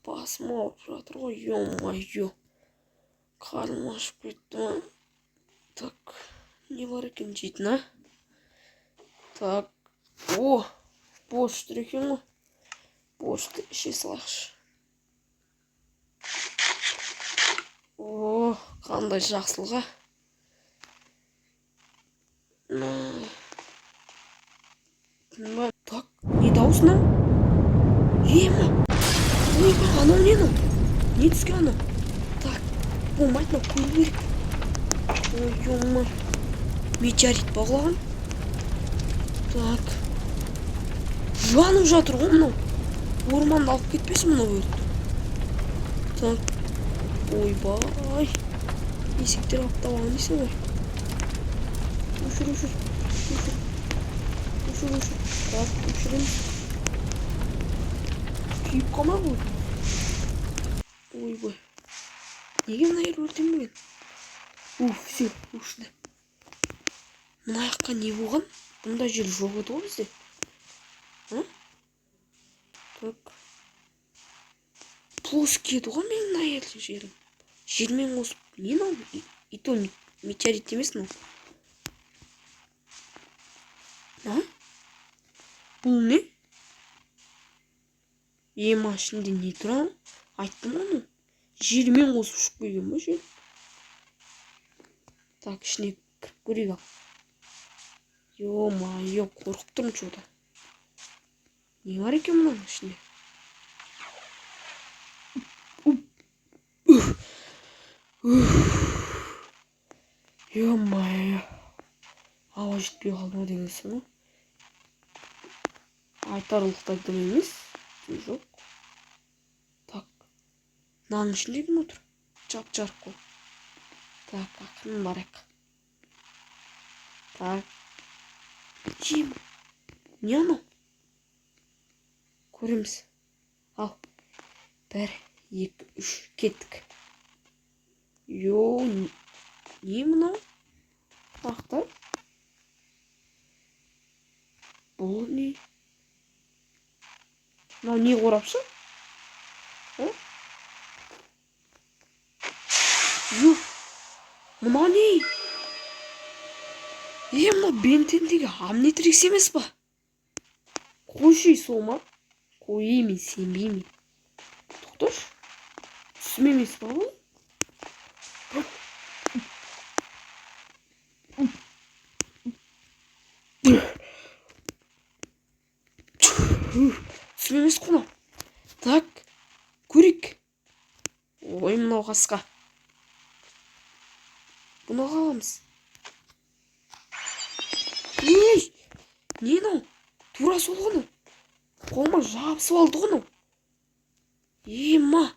Басым ауырып жатыр ғой, ё-моё. Қарным ашып кетті. Так, не бар екен жейтін, а? Так, борщ тұр екен ғой. Борщты іше салайықшы. Қандай жақсылық, а? Так, не дауыс мынау? Ема! Ойбай, анау не анау? Не түскен анау? Так, болмайды, мынау көру керек. Ой, ема. Метеорит па құлаған? Так. Жанып жатыр ғой мынау. Орманды алып кетпесін мынау өрт. Так. Ойбай. Есектер алып табаған дейсің ғой. Өшір. Так, өшіреміз. Күйіп қалма бұл. Ойбай. Неге мына жер өртенбеген? Все, өшті. Мына жаққа не болған? Бұнда жер жоқ еді ғой бізде. Так. Плоский еді ғой менің мына жерім. Жермен қосып. Не мынау? И то метеорит емес мынау. Бұл не? Ема, ішінде не тұр? Айттым оны. Жермен қосып ұшып келген ба жер? Так, ішіне кіріп көрейік ал. Ё-моё, қорқып тұрмын что-то. Не бар екен мынаның ішінде? Ё-моё. Ауа жетпей қалды ма дегенсің ғой? Айтарлықтай дым емес. Жоқ. Так. Мынаның ішінде кім отыр? Жап-жарық қой. Так, ақырын барайық. Так. Чем? Не анау? Көреміз. Ал. 1, 2, 3, кеттік. Не мынау? Ақтар. Бұл не? Мынау не қорапшы? Мынау не? Мынау бентендегі амнитрикс емес па? Қойшы сол ма? Қой мен сенбеймін. Тоқташы. Түсім емес па бұл? Түсім емес қона. Так, көрейік. Ой, мынау қасқа. Бұны қаламыз. Не мынау? Тура сол ғана. Қолыма жабысып алды ғой мынау. Ема.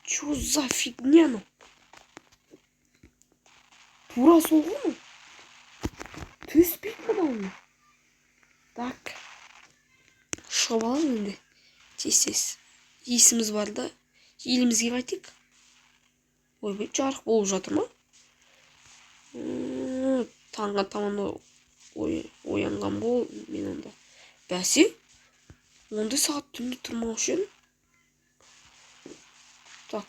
Чё за фигня мынау? Тура сол ғой мынау. Түспейді мынау. Так. Шығып аламын енді. Тез. Есіміз бар да. Елімізге қайтайық. Ойбай, жарық болып жатыр ма? Таңға таман оянған бол мен онда. Бәсе? Ондай сағат түнде тұрмаушы едім. Так.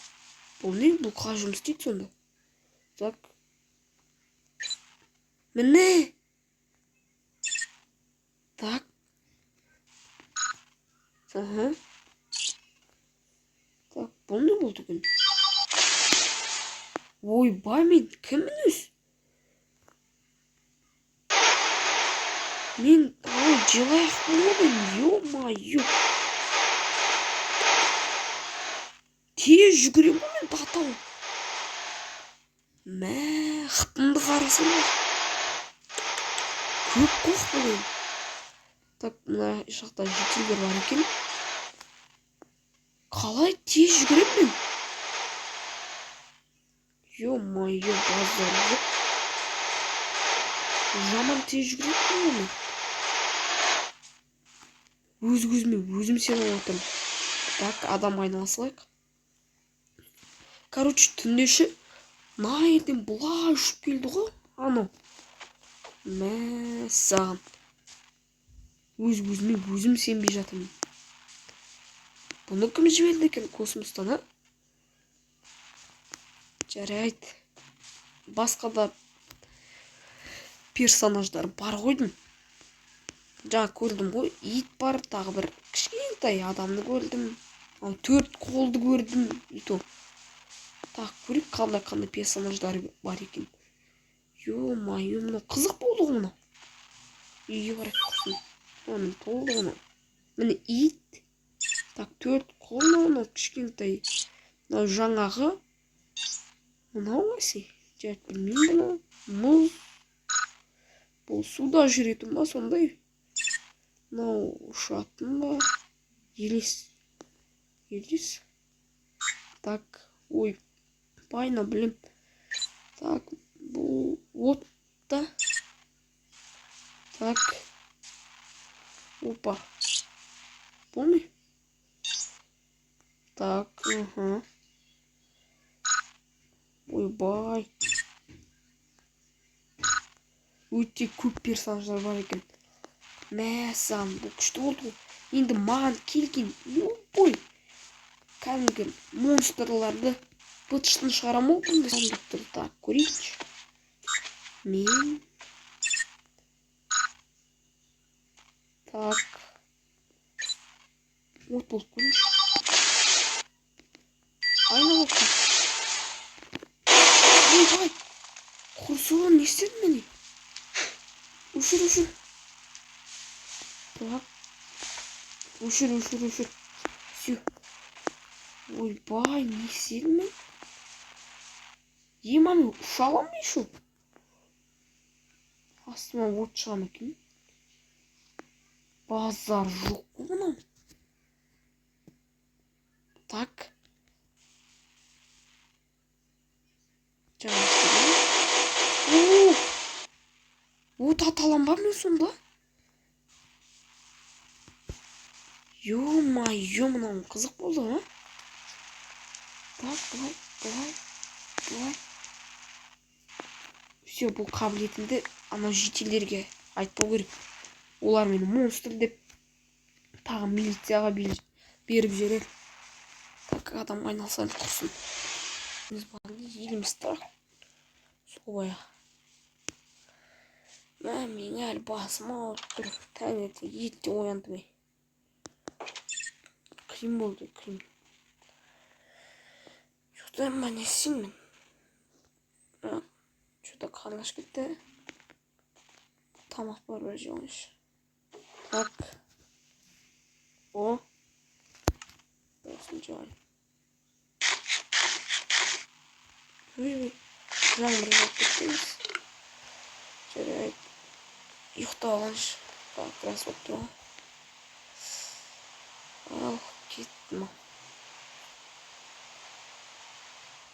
Бұл не? Бұл қалай жұмыс істейді сонда? Так. Міне. Так. Так, бұл не болды екен? Ойбай, мен кіммін өз? Мен жылайық болмадым, ё-моё. Тез жүгірем ғой мен татау. Қытымды қарасың ба? Көп қоқ болайын. Так, мына жақта жителдер бар екен. Қалай тез жүгірем мен? Ё-моё, базар жоқ. Жаман тез жүгірем мен. Өз-өзіме өзім сеніп отырмын. Так, адам айналысылайық. Короче, түндеші мына жерден бұлай ұшып келді ғой, анау. Саған. Өзіме өзім сенбей жатырмын. Бұны кім жіберді екен космостан, а? Жарайды. Басқа да персонаждар бар қойдым. Жаңа көрдім ғой, ит бар, тағы бір кішкентай адамды көрдім. Ал 4 қолды көрдім. Ито. Так, көрейік қандай персонаждар бар екен. Ё-майо, мынау қызық болды ғой мынау. Үйге барайық құрсын. Міне толды ғой. Міне ит. Так, 4 қол, мынау кішкентай. Мынау жаңағы. Мынау қайсы? Жарайды, білмеймін бұны. Мұз. Бұл суда жүретін ба сондай? Мынау ұшатын ба? Елес. Так, ой, пайна білем. Так, бұл отта. Так. Опа. Бұл не? Так, Ойбай. Өте көп персонаждар бар екен. Мәсән, бұл күшті болды. Енді маған келген любой кәдімгі монстрларды бытыштан шығарам ол бұнды. Так, көрейікші. Мен. Так. Вот болып көрейікші. Айна болсын. Ойбай. Құрсыған не істедің мені? Өшір. Так. Өшір. Все. Ойбай, не істедің мен? Емам, ұша алам ба еще? Астыма от шығам екен. Базар жоқ қой. Так. Жаңа от аталам ба мен сонда? Ё-майо, мынау қызық болды, а? Так, былай. Все, бұл қабілетімді анау жителерге айтпау керек. Олар мені монстр деп тағы милицияға беріп жіберер. Так, адам айналсаң құрсын. Еліміз тұрақ. Солай. Мен әлі басым ауырып тұр. Таңертең ерте ояндым. Қиын болды, қиын. Жоқтан ба не істеймін? Что-то қарлаш кетті. Тамақ бар бір жауыш. Так. О. Осыны жауын. Ой. Жаңбыр жауып кеттіңіз. Жарайды. Ұйықтап алғаншы. Так, раз болып тұр. Ал, кеттім.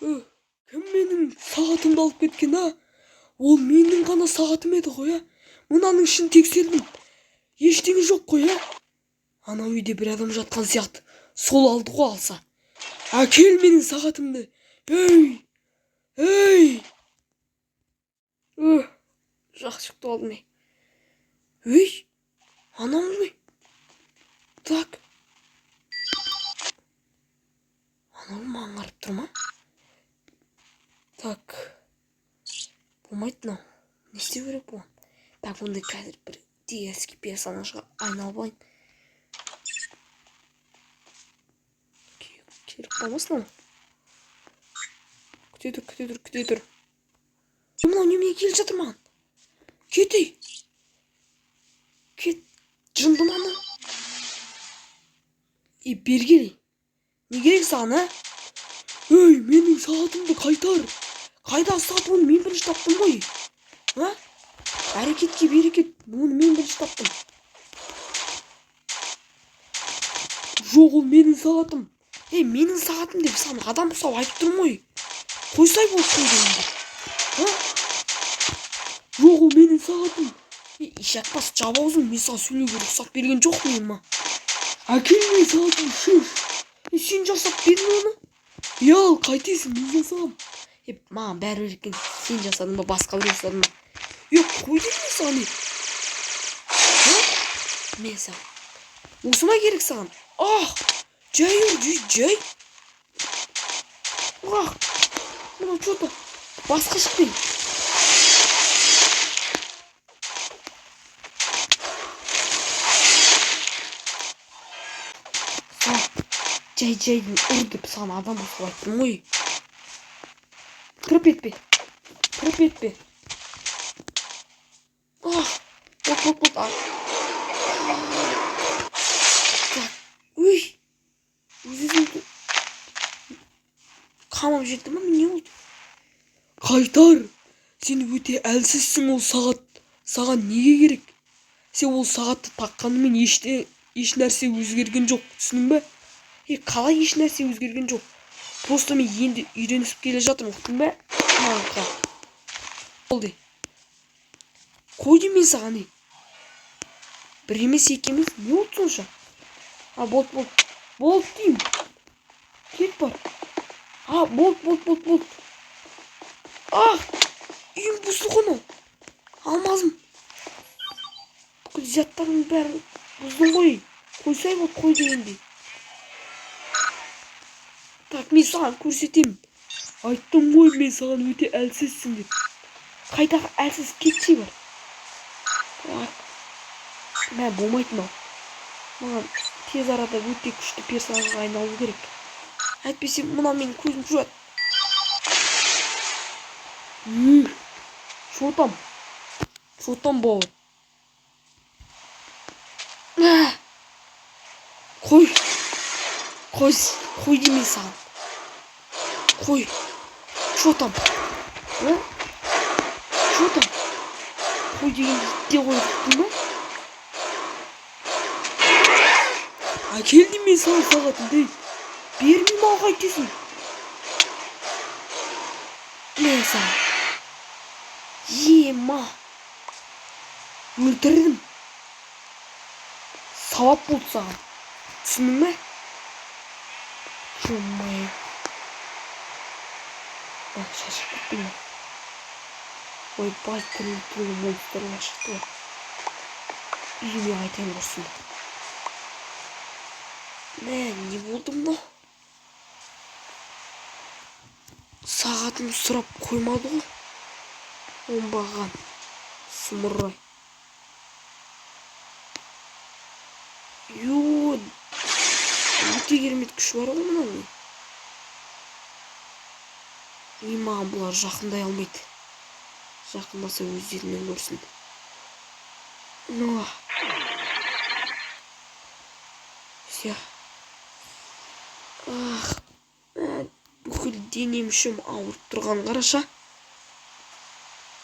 Кім менің сағатымды алып кеткен, а? Ол менің ғана сағатым еді ғой, а? Мынаның ішін тексердім. Ештеңе жоқ қой, а? Анау үйде бір адам жатқан сияқты. Сол алды ғой алса. Әкел менің сағатымды. Ей! Жақсы шықты алдым. Анау не? Так. Анау маңғарып тұр ма? Так. Болмайды мынау. Не істеу керек бұған? Так, онда қазір бір дерзкий персонажға айналып алайын. Келіп қалмасын ау. Күте тұр. Мынау немене келіп жатыр маған? Кет. Жынды маны. Бергелей. Не керек саған, а? Менің сағатымды қайтар. Қайда сағатымды мен бірінші таптым ғой. Әрекетке берекет. Оны мен бірінші таптым. Жоқ, ол менің сағатым. Менің сағатым деп саған адам ұстап айтып тұрмын ғой. Қойсай болып қойды. Жоқ, ол менің сағатым. Ишақпас, жап аузың. Мен саған сөйлеуге рұқсат берген жоқпын ма? Әкел мен сағатым, шеш. Сен жасап бердің оны? Ал, қайтесің, мен жасағам. Маған бәрі екен. Сен жасадың ба, басқа бір жасадың ба? Қой деймін саған. Мен саған осы ма керек саған? Жай жай. Мынау что-то басқа шықты. Жай ұр деп саған адам қосып айттым ғой. Кіріп етпе. Вот. Өзіңді қамап жетті ма? Не болды? Қайтар! Сен өте әлсізсің, ол сағат. Саған неге керек? Сен ол сағатты таққанымен еш нәрсе өзгерген жоқ, түсінің бе? Қалай еш нәрсе өзгерген жоқ? Просто мен енді үйренісіп келе жатырмын, ұқтың ба? Болды. Қойды мен саған. Бір емес екеміз, не болды сонша? Болды деймін. Кет бар. Болды. Үйім бұзды ғана. Алмазым. Бүкіл заттардың бәрін бұздың ғой. Қойсай болды, қой дегенде. Так, мен саған көрсетемін. Айттым ғой, мен саған өте әлсізсің деп. Қайдағы әлсіз кетші бар. Мен болмайтын ау. Маған тез арада өте күшті персонажға айналу керек. Әйтпесе мына мен көзім жуат. Шотам бауыр. Қой демей саған. Қой. Шотам. Қой дегенде де қойдықтың ба? Әкелдім мен саған сағатын дейм. Бермей ма қайтесің? Мен саған. Ема. Өлтірдім. Сауап болды саған. Түсінің ме? Жомай. Шашып кеттім ба? Ойбай, түрлі монстрлар шықты ба? Үйіме қайтайын ұрсын. Не болды мынау? Сағатын сұрап қоймады ғой. Оңбаған сұмырай. Өте керемет күш бар ғой мынау. Маған бұлар жақындай алмайды. Жақындаса өздерінен көрсін. Все. Бүкіл денем үшім ауырып тұрған қараша.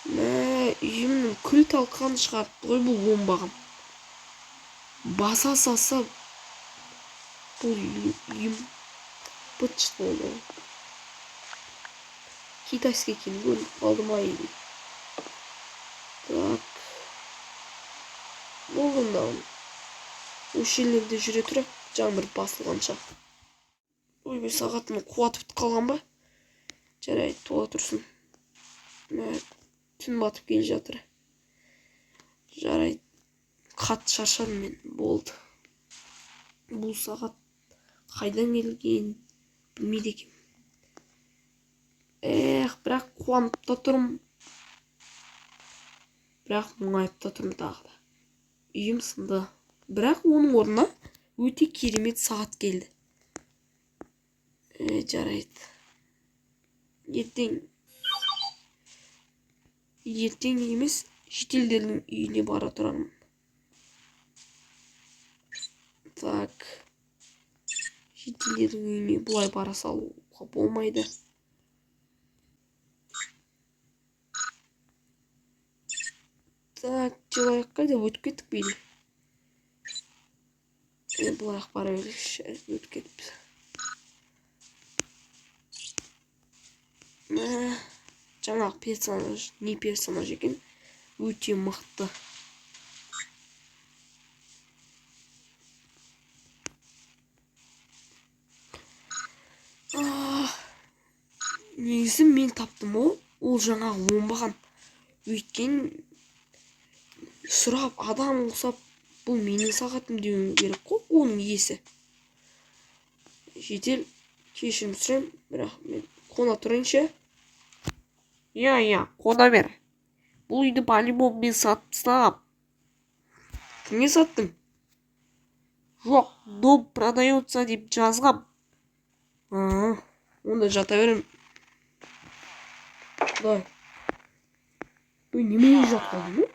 Үйімнің күл талқан шығарып ғой бұл оңбаған. Баса саса бұл үйім быт болды. Китайский екен көріп алдым айды. Так. Болғанда осы жерлерде жүре тұрып, жаңбыр басылғанша. Ойбай, сағатым қуаты бітіп қалған ба? Жарайды, тола тұрсын. Түн батып келе жатыр. Жарайды, қатты шаршадым мен, болды. Бұл сағат қайдан келген білмейді екем. Бірақ қуанып та тұрмын. Бірақ мұңайып та тұрмын тағы да. Үйім сынды. Бірақ оның орнына өте керемет сағат келді. Жарайды. Ертең емес, шетелдердің үйіне бара тұрамын. Так. Шетелдердің үйіне бұлай бара салуға болмайды. Так, жылайыққа да өтіп кеттік бейді. Бұлайық бара берейікші, өтіп кетіп. Жаңағы персонаж, не персонаж екен, өте мықты. Негізі мен таптым ол жаңағы оңбаған. Өйткен сұрап, адам ұқсап Бұл менің сағатым деуім керек қой, оның иесі. Жедел кешірім сұраймын, бірақ мен қона тұрайыншы. Иә, қона бер. Бұл үйді по-любому мен сатып тастағам. Кімге саттың? Жоқ, дом продается деп жазғам. Онда жата берем. Құдай. Ой, немене жатқаны?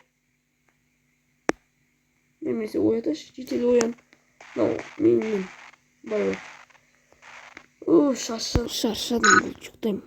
Немесе ояташы, жетел оян. Мен. Бай. Шаршадым, ұйықтаймын.